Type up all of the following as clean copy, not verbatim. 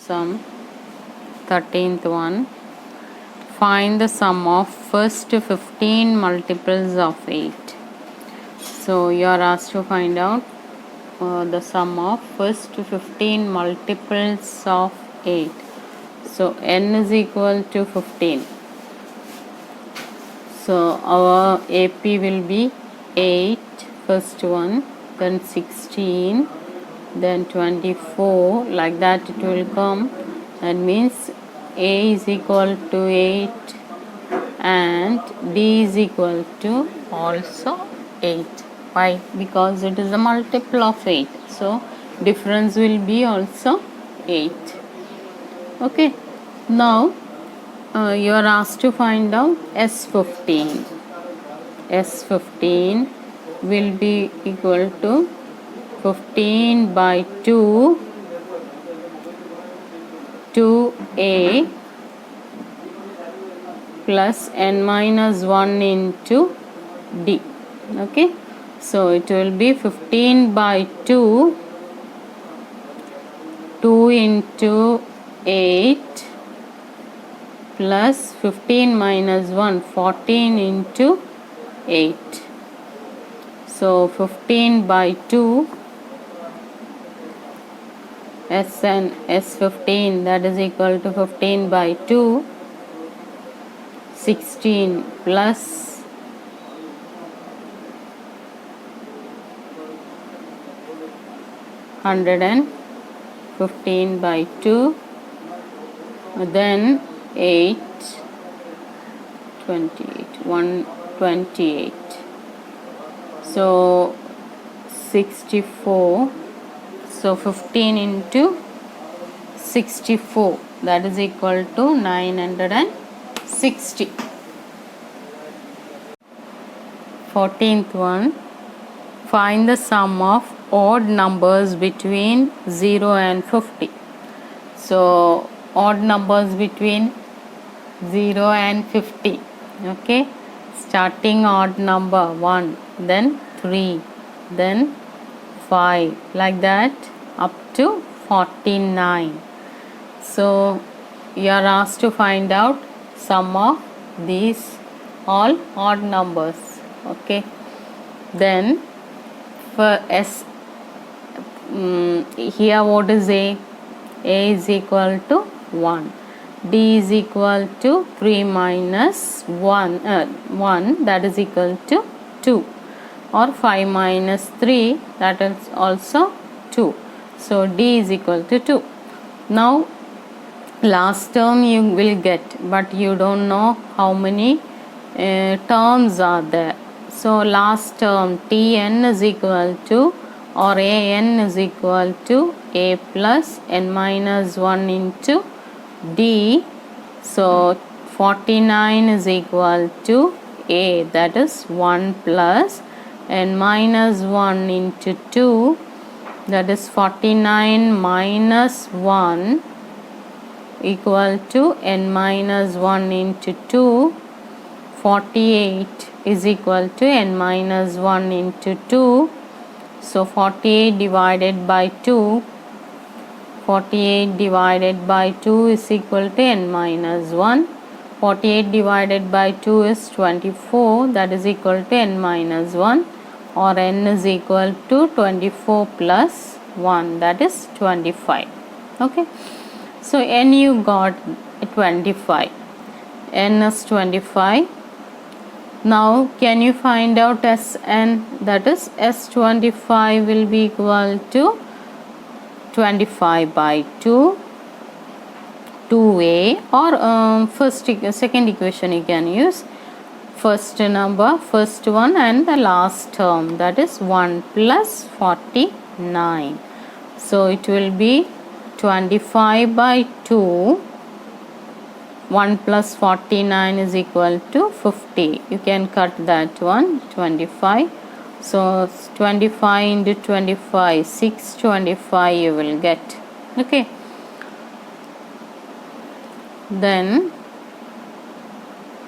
sum. 13th one. Find the sum of first 15 multiples of 8. So you are asked to find out the sum of first 15 multiples of 8. So n is equal to 15. So our AP will be 8, first one, then 16, then 24, like that it will come. That means A is equal to 8 and D is equal to also 8. Why? Because it is a multiple of 8. So difference will be also 8. Okay. Now you are asked to find out S15. S15 will be equal to 15 by 2 2a plus n minus 1 into d. Okay, so it will be 15 by 2 into 8 plus 15 minus 1 14 into 8. So 15 by 2 S15, that is equal to 15 by 2, 16 plus 115 by 2, then 8, 28, 128. So 64. So 15 into 64, that is equal to 960. 14th one. Find the sum of odd numbers between 0 and 50. So odd numbers between 0 and 50. Okay. Starting odd number 1, then 3, then 5, like that up to 49. So you are asked to find out sum of these all odd numbers. Okay, then for S, here what is A? A is equal to 1. D is equal to 3 minus 1, 1, that is equal to 2. Or 5 minus 3, that is also 2. So D is equal to 2. Now last term you will get, but you don't know how many terms are there. So last term Tn is equal to, or An is equal to A plus n minus 1 into D. So 49 is equal to A, that is 1 plus n minus 1 into 2, that is 49 minus 1 equal to n minus 1 into 2. 48 is equal to n minus 1 into 2. So 48 divided by 2, 48 divided by 2 is equal to n minus 1. 48 divided by 2 is 24, that is equal to n minus 1, or n is equal to 24 plus 1, that is 25. Okay, so n you got 25, n is 25. Now can you find out Sn? That is S25 will be equal to 25 by 2, 2a, or second equation you can use. First number, first one, and the last term, that is 1 plus 49. So it will be 25 by 2, 1 plus 49 is equal to 50. You can cut that one, 25. So 25 into 25, 625 you will get. Okay. Then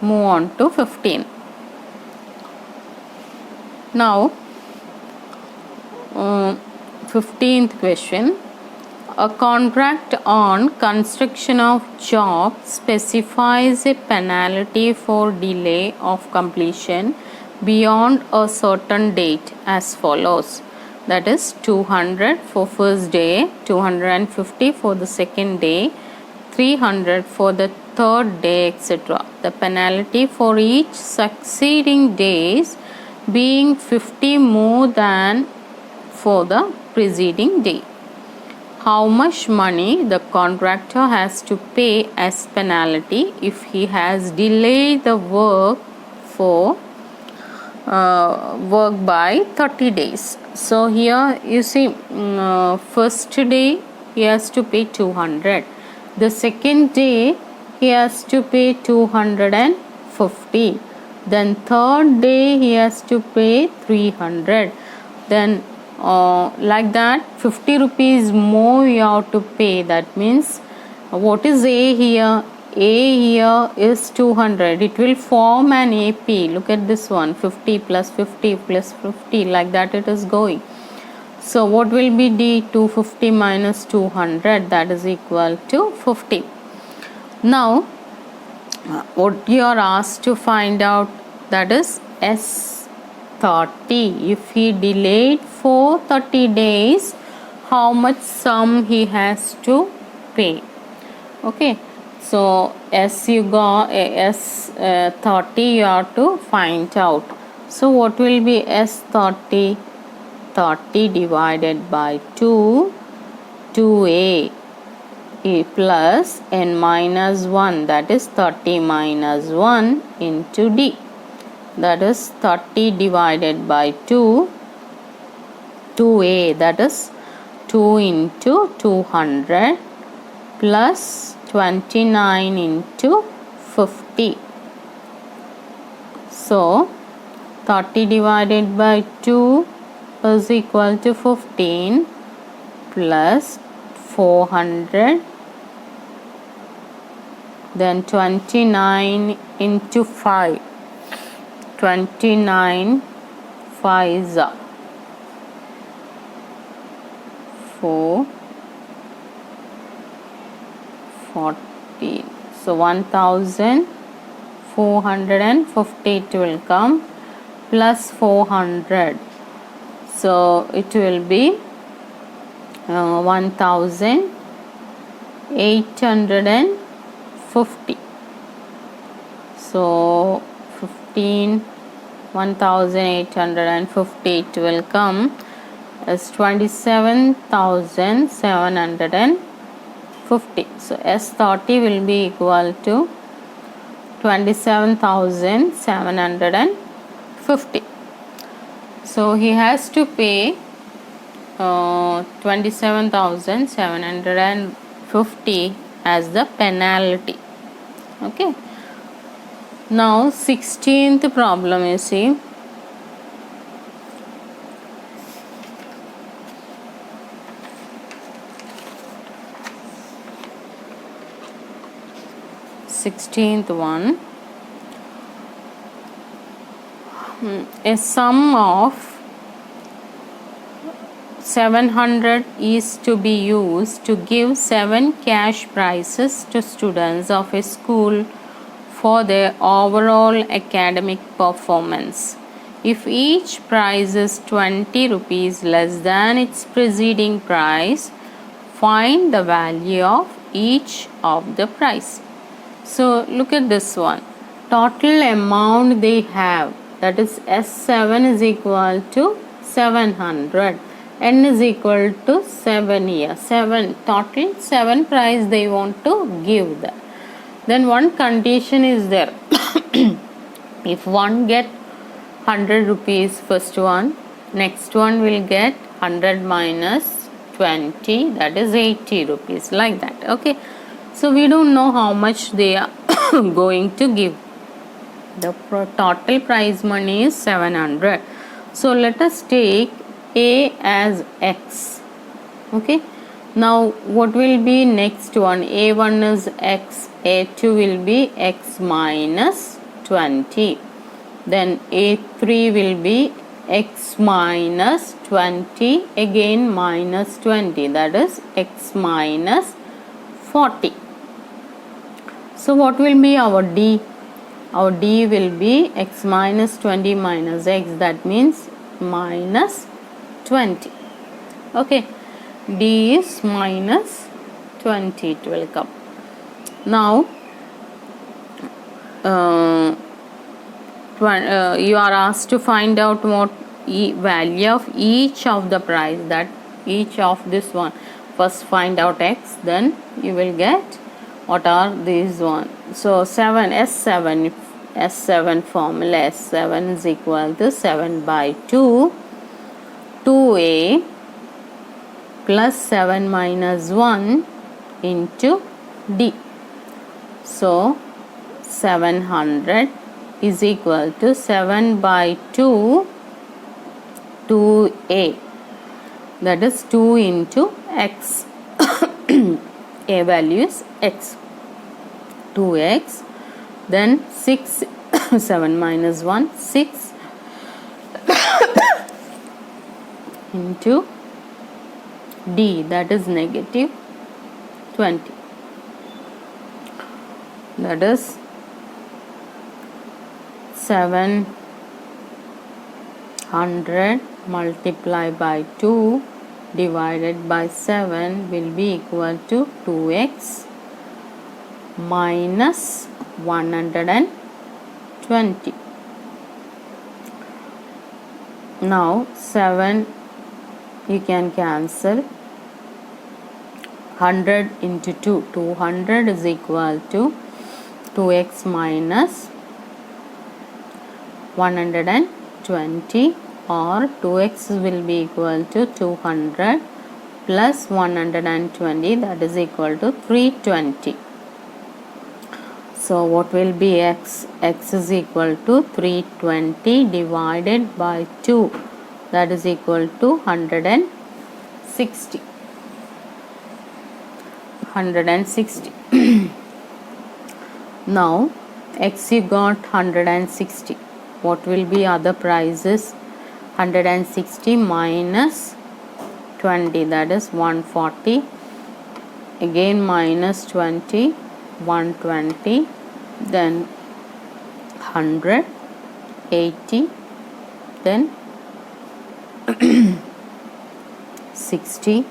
move on to 15. Now 15th question. a contract on construction of job specifies a penalty for delay of completion beyond a certain date as follows. That is 200 for first day, 250 for the second day, 300 for the third day, etc. The penalty for each succeeding days being 50 more than for the preceding day. How much money the contractor has to pay as penalty if he has delayed the work by 30 days. So here you see, first day he has to pay 200. The second day he has to pay 250. Then third day he has to pay 300. Then like that 50 rupees more you have to pay. That means what is A here? A here is 200. It will form an AP. Look at this one, 50 plus 50 plus 50, like that it is going. So what will be D? 250 minus 200, that is equal to 50. Now what you are asked to find out, that is S30. If he delayed for 30 days, how much sum he has to pay? Okay, so S30 you have to find out. So what will be S30? 30 divided by 2, 2A plus n minus 1, that is 30 minus 1 into D. That is 30 divided by 2, 2A, that is 2 into 200 plus 29 into 50. So 30 divided by 2 is equal to 15 plus 400, then 29 into 5, 29 5s are 4, 14. So 1450 it will come plus 400. So it will be 1850. So 1850 it will come as 27,750. So S30 will be equal to 27,750. So he has to pay 27,750 as the penalty. Okay. Now 16th problem, you see. Sixteenth one. A sum of 700 is to be used to give 7 cash prizes to students of a school for their overall academic performance. If each prize is 20 rupees less than its preceding price, find the value of each of the prize. So look at this one. Total amount they have, that is S7 is equal to 700. N is equal to 7 here. 7 total 7 prize they want to give them. Then one condition is there. If one get 100 rupees, first one, next one will get 100 minus 20, that is 80 rupees, like that. Okay, so we don't know how much they are going to give. The total prize money is 700. So let us take A as X. Okay, now what will be next one? A1 is X, A2 will be X minus 20. Then A3 will be x minus 20, again minus 20, that is x minus 40. So what will be our d? Our d will be x minus 20 minus x, that means minus 20. Okay, d is minus 20, it will come. Now you are asked to find out what value of each of the price, that each of this one. First find out x, then you will get what are these one. So 7, S7 formula, S7 is equal to 7 by 2, 2a plus 7 minus 1 into d. So 700 is equal to 7 by 2, 2a, that is 2 into x. A value is x, 2x, then 6, 7 minus 1, 6 into d, that is negative 20, that is 700 multiplied by 2 divided by 7 will be equal to 2x minus 120. Now 7 you can cancel, 100 into 2, 200 is equal to 2x minus 120, or 2x will be equal to 200 plus 120, that is equal to 320. So what will be x? X is equal to 320 divided by 2, that is equal to 160. 160. Now x you got 160. What will be other prices? 160 minus 20, that is 140, again minus 20, 120, then 100, 80, then 60,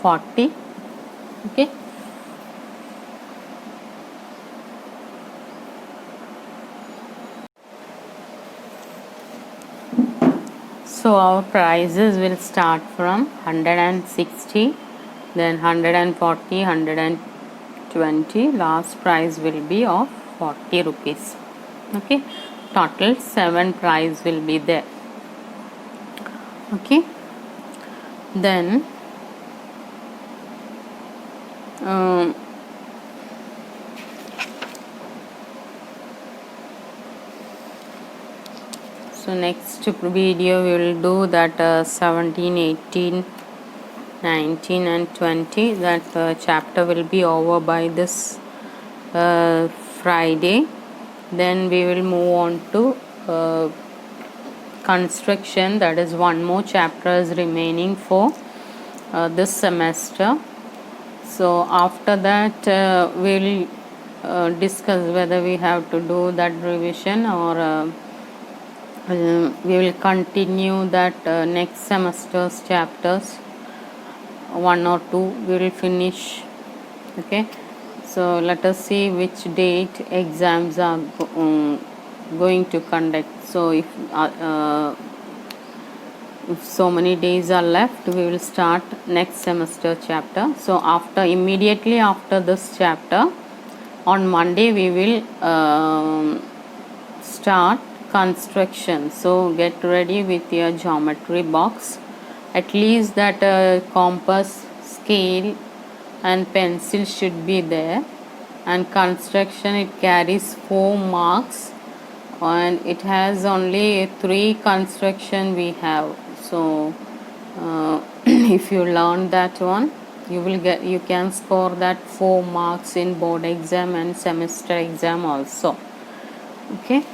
40. Okay. So our prices will start from 160, then 140, 120. Last price will be of 40 rupees. Okay. Total 7 price will be there. Okay. Then so next video we will do that 17, 18, 19 and 20. That chapter will be over by this Friday. Then we will move on to construction, that is one more chapter is remaining for this semester. So after that we will discuss whether we have to do that revision, or we will continue that next semester's chapters, 1 or 2 we will finish. Okay, so let us see which date exams are going to conduct. So if so many days are left, we will start next semester chapter. So immediately after this chapter, on Monday we will start construction. So get ready with your geometry box, at least that compass, scale and pencil should be there. And construction, it carries 4 marks and it has only 3 construction we have. So if you learn that one, you can score that 4 marks in board exam and semester exam also. Okay.